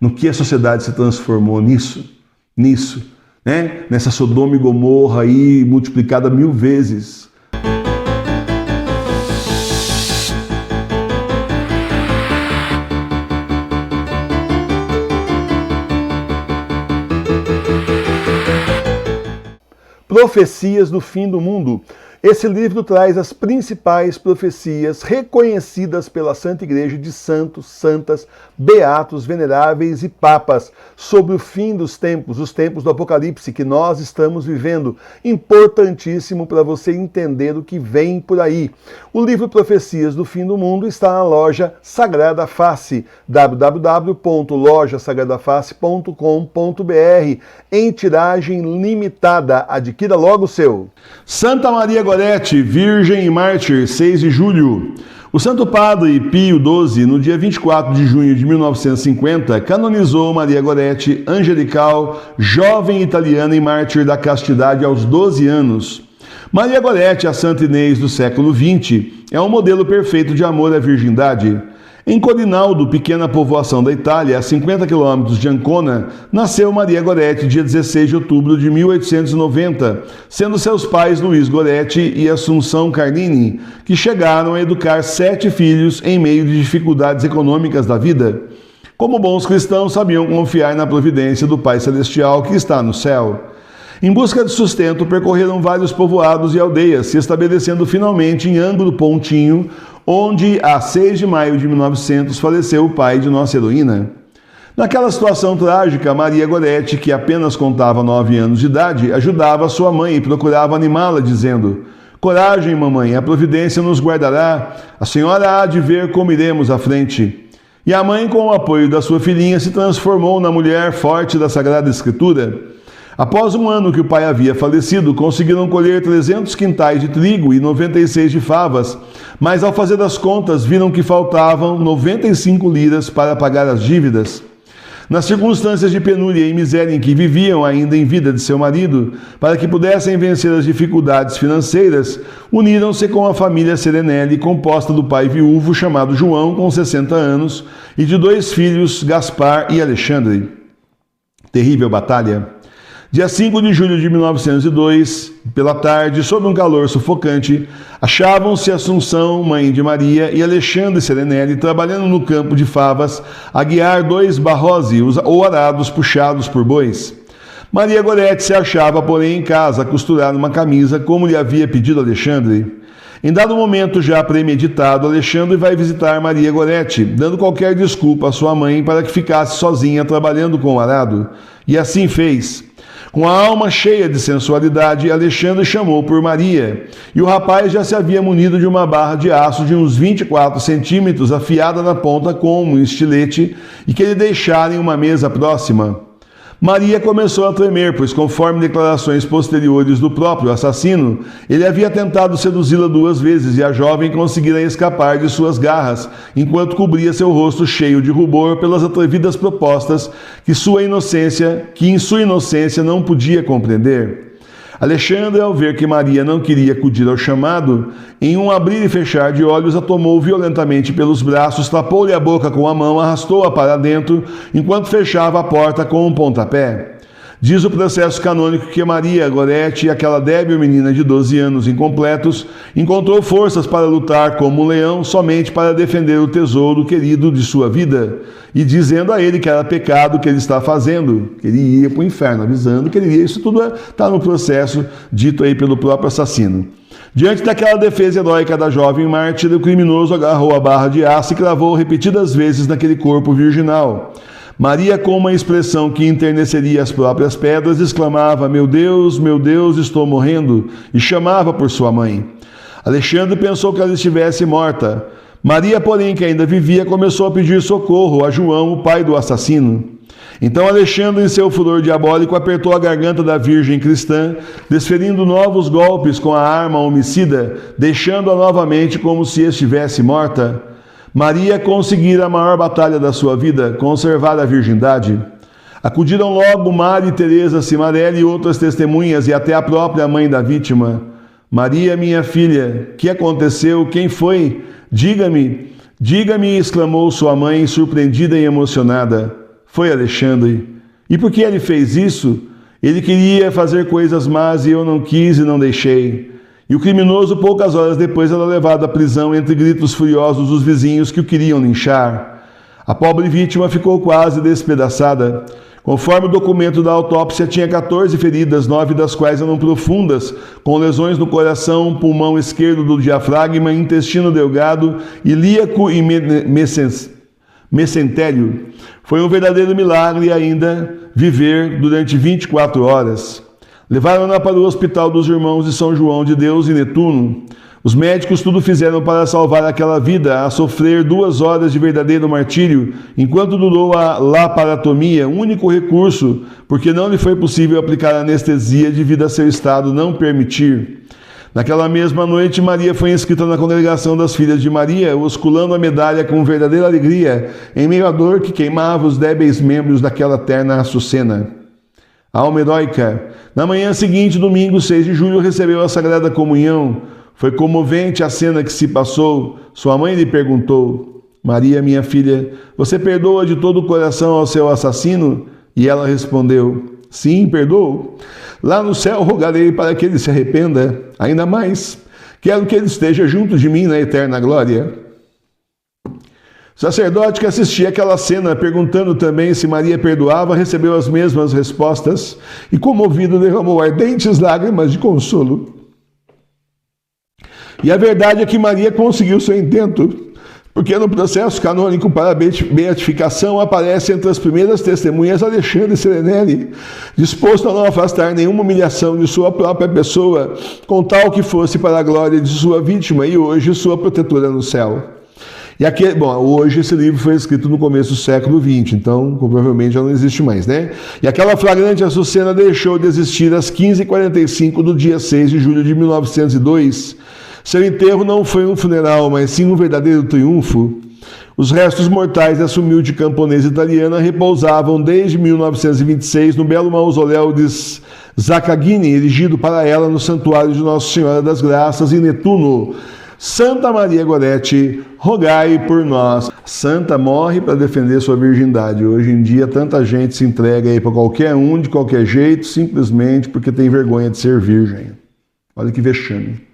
no que a sociedade se transformou nisso, né? Nessa Sodoma e Gomorra aí multiplicada 1000 vezes. Profecias do Fim do Mundo. Esse livro traz as principais profecias reconhecidas pela Santa Igreja de santos, santas, beatos, veneráveis e papas sobre o fim dos tempos, os tempos do Apocalipse que nós estamos vivendo. Importantíssimo para você entender o que vem por aí. O livro Profecias do Fim do Mundo está na loja Sagrada Face, www.lojasagradaface.com.br, em tiragem limitada. Adquira logo o seu. Santa Maria Gorete, Virgem e Mártir, 6 de julho. O Santo Padre Pio XII, no dia 24 de junho de 1950, canonizou Maria Gorete, angelical, jovem italiana e mártir da castidade aos 12 anos. Maria Gorete, a Santa Inês do século XX, é um modelo perfeito de amor à virgindade. Em Corinaldo, pequena povoação da Itália, a 50 quilômetros de Ancona, nasceu Maria Gorete dia 16 de outubro de 1890, sendo seus pais Luiz Gorete e Assunção Carlini, que chegaram a educar 7 filhos em meio de dificuldades econômicas da vida. Como bons cristãos, sabiam confiar na providência do Pai Celestial que está no céu. Em busca de sustento, percorreram vários povoados e aldeias, se estabelecendo finalmente em Ângulo Pontinho, onde, a 6 de maio de 1900, faleceu o pai de nossa heroína. Naquela situação trágica, Maria Gorete, que apenas contava 9 anos de idade, ajudava sua mãe e procurava animá-la, dizendo: "Coragem, mamãe, a providência nos guardará. A senhora há de ver como iremos à frente." E a mãe, com o apoio da sua filhinha, se transformou na mulher forte da Sagrada Escritura. Após um ano que o pai havia falecido, conseguiram colher 300 quintais de trigo e 96 de favas, mas ao fazer as contas viram que faltavam 95 liras para pagar as dívidas. Nas circunstâncias de penúria e miséria em que viviam ainda em vida de seu marido, para que pudessem vencer as dificuldades financeiras, uniram-se com a família Serenelli, composta do pai viúvo chamado João, com 60 anos, e de 2 filhos, Gaspar e Alexandre. Terrível batalha. Dia 5 de julho de 1902, pela tarde, sob um calor sufocante, achavam-se Assunção, mãe de Maria, e Alexandre Serenelli trabalhando no campo de favas a guiar 2 barrosi, ou arados puxados por bois. Maria Gorete se achava, porém, em casa a costurar uma camisa, como lhe havia pedido Alexandre. Em dado momento já premeditado, Alexandre vai visitar Maria Gorete, dando qualquer desculpa à sua mãe para que ficasse sozinha trabalhando com o arado. E assim fez. Com a alma cheia de sensualidade, Alexandre chamou por Maria, e o rapaz já se havia munido de uma barra de aço de uns 24 centímetros, afiada na ponta como um estilete, e que ele deixara em uma mesa próxima. Maria começou a tremer, pois, conforme declarações posteriores do próprio assassino, ele havia tentado seduzi-la 2 vezes e a jovem conseguira escapar de suas garras, enquanto cobria seu rosto cheio de rubor pelas atrevidas propostas que em sua inocência não podia compreender. Alexandre, ao ver que Maria não queria acudir ao chamado, em um abrir e fechar de olhos, a tomou violentamente pelos braços, tapou-lhe a boca com a mão, arrastou-a para dentro, enquanto fechava a porta com um pontapé. Diz o processo canônico que Maria Gorete, aquela débil menina de 12 anos incompletos, encontrou forças para lutar como um leão somente para defender o tesouro querido de sua vida, e dizendo a ele que era pecado o que ele está fazendo, que ele ia para o inferno, avisando que ele ia. Isso tudo está no processo dito aí pelo próprio assassino. Diante daquela defesa heróica da jovem mártir, o criminoso agarrou a barra de aço e cravou repetidas vezes naquele corpo virginal. Maria, com uma expressão que enterneceria as próprias pedras, exclamava: meu Deus, estou morrendo", e chamava por sua mãe. Alexandre pensou que ela estivesse morta. Maria, porém, que ainda vivia, começou a pedir socorro a João, o pai do assassino. Então Alexandre, em seu furor diabólico, apertou a garganta da virgem cristã, desferindo novos golpes com a arma homicida, deixando-a novamente como se estivesse morta. Maria conseguira a maior batalha da sua vida, conservar a virgindade. Acudiram logo Maria Teresa Cimarelli e outras testemunhas, e até a própria mãe da vítima. "Maria, minha filha, que aconteceu? Quem foi? Diga-me, exclamou sua mãe, surpreendida e emocionada. Foi Alexandre. E por que ele fez isso? Ele queria fazer coisas más e eu não quis e não deixei. E o criminoso, poucas horas depois, era levado à prisão entre gritos furiosos dos vizinhos que o queriam linchar. A pobre vítima ficou quase despedaçada. Conforme o documento da autópsia, tinha 14 feridas, 9 das quais eram profundas, com lesões no coração, pulmão esquerdo do diafragma, intestino delgado, ilíaco e mesentério. Foi um verdadeiro milagre ainda viver durante 24 horas. Levaram-na para o hospital dos irmãos de São João de Deus em Netuno. Os médicos tudo fizeram para salvar aquela vida, a sofrer 2 horas de verdadeiro martírio, enquanto durou a laparotomia, único recurso, porque não lhe foi possível aplicar anestesia devido a seu estado não permitir. Naquela mesma noite, Maria foi inscrita na congregação das Filhas de Maria, osculando a medalha com verdadeira alegria, em meio à dor que queimava os débeis membros daquela terna açucena. Alma heróica. Na manhã seguinte, domingo, 6 de julho, recebeu a Sagrada Comunhão. Foi comovente a cena que se passou. Sua mãe lhe perguntou: Maria, minha filha, você perdoa de todo o coração ao seu assassino? E ela respondeu: sim, perdoo. Lá no céu rogarei para que ele se arrependa. Ainda mais, quero que ele esteja junto de mim na eterna glória. O sacerdote que assistia aquela cena, perguntando também se Maria perdoava, recebeu as mesmas respostas e, comovido, derramou ardentes lágrimas de consolo. E a verdade é que Maria conseguiu seu intento, porque no processo canônico para a beatificação aparece entre as primeiras testemunhas Alexandre Serenelli, disposto a não afastar nenhuma humilhação de sua própria pessoa, com tal que fosse para a glória de sua vítima e hoje sua protetora no céu. Hoje esse livro foi escrito no começo do século XX, então provavelmente já não existe mais, né? E aquela flagrante açucena deixou de existir às 15h45 do dia 6 de julho de 1902. Seu enterro não foi um funeral, mas sim um verdadeiro triunfo. Os restos mortais dessa humilde camponesa italiana repousavam desde 1926 no belo mausoléu de Zaccagnini, erigido para ela no Santuário de Nossa Senhora das Graças, em Netuno. Santa Maria Gorete, rogai por nós. Santa morre para defender sua virgindade. Hoje em dia, tanta gente se entrega aí para qualquer um, de qualquer jeito, simplesmente porque tem vergonha de ser virgem. Olha que vexame.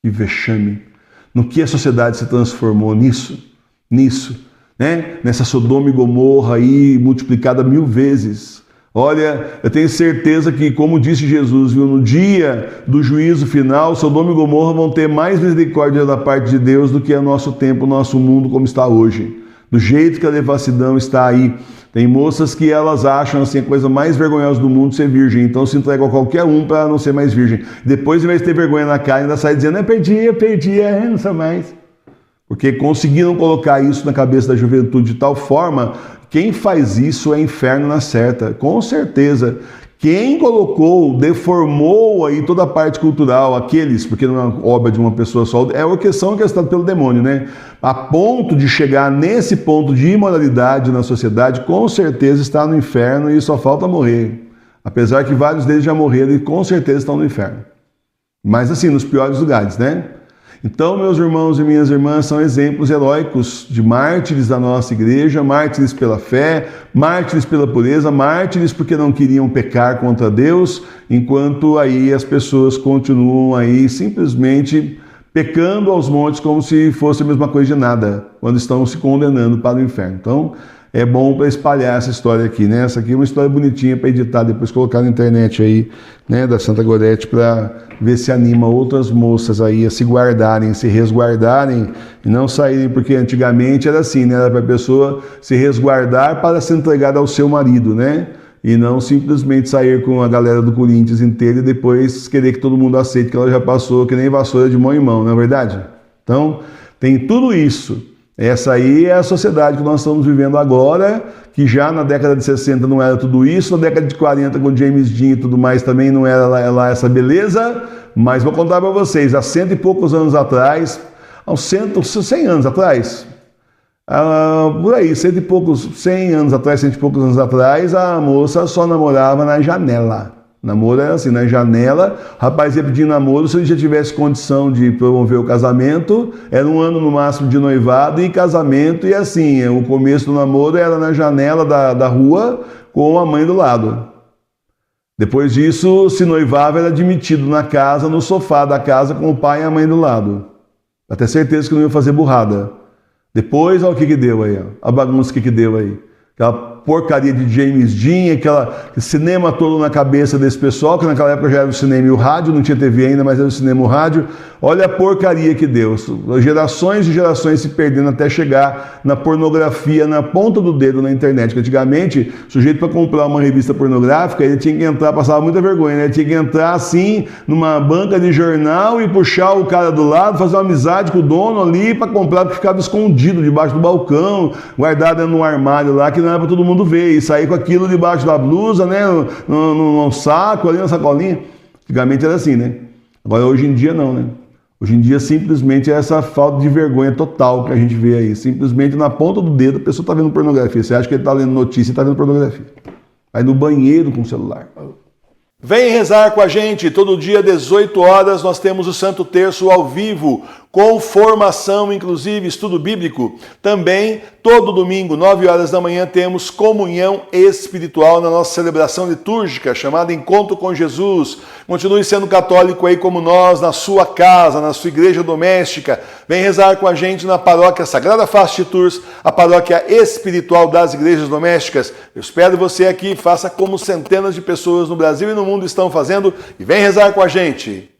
Que vexame. No que a sociedade se transformou nisso, né? Nessa Sodoma e Gomorra aí multiplicada 1000 vezes. Olha, eu tenho certeza que, como disse Jesus, viu, no dia do juízo final, Sodoma e Gomorra vão ter mais misericórdia da parte de Deus do que o nosso tempo, o nosso mundo como está hoje. Do jeito que a devassidão está aí. Tem moças que elas acham assim, a coisa mais vergonhosa do mundo ser virgem, então se entregam a qualquer um para não ser mais virgem. Depois, em vez de ter vergonha na cara, ainda sai dizendo: eu perdi, não sou mais. Porque conseguiram colocar isso na cabeça da juventude de tal forma, quem faz isso é inferno na certa, com certeza. Quem colocou, deformou aí toda a parte cultural, aqueles, porque não é obra de uma pessoa só, é orquestrada pelo demônio, né? A ponto de chegar nesse ponto de imoralidade na sociedade, com certeza está no inferno e só falta morrer. Apesar que vários deles já morreram e com certeza estão no inferno. Mas assim, nos piores lugares, né? Então, meus irmãos e minhas irmãs, são exemplos heróicos de mártires da nossa igreja, mártires pela fé, mártires pela pureza, mártires porque não queriam pecar contra Deus, enquanto aí as pessoas continuam aí simplesmente pecando aos montes como se fosse a mesma coisa de nada, quando estão se condenando para o inferno. Então, é bom para espalhar essa história aqui, né? Essa aqui é uma história bonitinha para editar, depois colocar na internet aí, né, da Santa Gorete, para ver se anima outras moças aí a se guardarem, se resguardarem e não saírem, porque antigamente era assim, né? Era para a pessoa se resguardar para ser entregada ao seu marido, né? E não simplesmente sair com a galera do Corinthians inteira e depois querer que todo mundo aceite que ela já passou, que nem vassoura de mão em mão, não é verdade? Então, tem tudo isso. Essa aí é a sociedade que nós estamos vivendo agora, que já na década de 60 não era tudo isso, na década de 40 com James Dean e tudo mais também não era lá essa beleza, mas vou contar para vocês, há 100 e poucos anos atrás, há 100 anos atrás, por aí, 100 e poucos anos atrás, a moça só namorava na janela, Namoro era assim, na janela, o rapaz ia pedir namoro, se ele já tivesse condição de promover o casamento, era 1 ano no máximo de noivado e casamento, e assim, o começo do namoro era na janela da rua com a mãe do lado. Depois disso, se noivava, era admitido na casa, no sofá da casa, com o pai e a mãe do lado. Pra ter certeza que não ia fazer burrada. Depois, olha o que deu aí, ó. A bagunça que deu aí. Aquela porcaria de James Dean, aquele cinema todo na cabeça desse pessoal, que naquela época já era o cinema e o rádio, não tinha TV ainda, mas era o cinema e o rádio. Olha a porcaria que deu. Gerações e gerações se perdendo até chegar na pornografia na ponta do dedo na internet. Porque antigamente, o sujeito para comprar uma revista pornográfica, ele tinha que entrar, passava muita vergonha, né? Ele tinha que entrar assim, numa banca de jornal e puxar o cara do lado, fazer uma amizade com o dono ali para comprar, porque ficava escondido debaixo do balcão, guardado no armário lá, que não era para todo mundo ver, e sair com aquilo debaixo da blusa, né? No saco, ali na sacolinha. Antigamente era assim, né? Agora, hoje em dia, não, né? Hoje em dia, simplesmente, é essa falta de vergonha total que a gente vê aí. Simplesmente, na ponta do dedo, a pessoa está vendo pornografia. Você acha que ele está lendo notícia e está vendo pornografia. Vai no banheiro com o celular. Vem rezar com a gente. Todo dia, 18 horas, nós temos o Santo Terço ao vivo, com formação, inclusive, estudo bíblico. Também, todo domingo, 9 horas da manhã, temos comunhão espiritual na nossa celebração litúrgica, chamada Encontro com Jesus. Continue sendo católico aí como nós, na sua casa, na sua igreja doméstica. Vem rezar com a gente na paróquia Sagrada Face de Tours, a paróquia espiritual das igrejas domésticas. Eu espero você aqui, faça como centenas de pessoas no Brasil e no mundo estão fazendo, e vem rezar com a gente.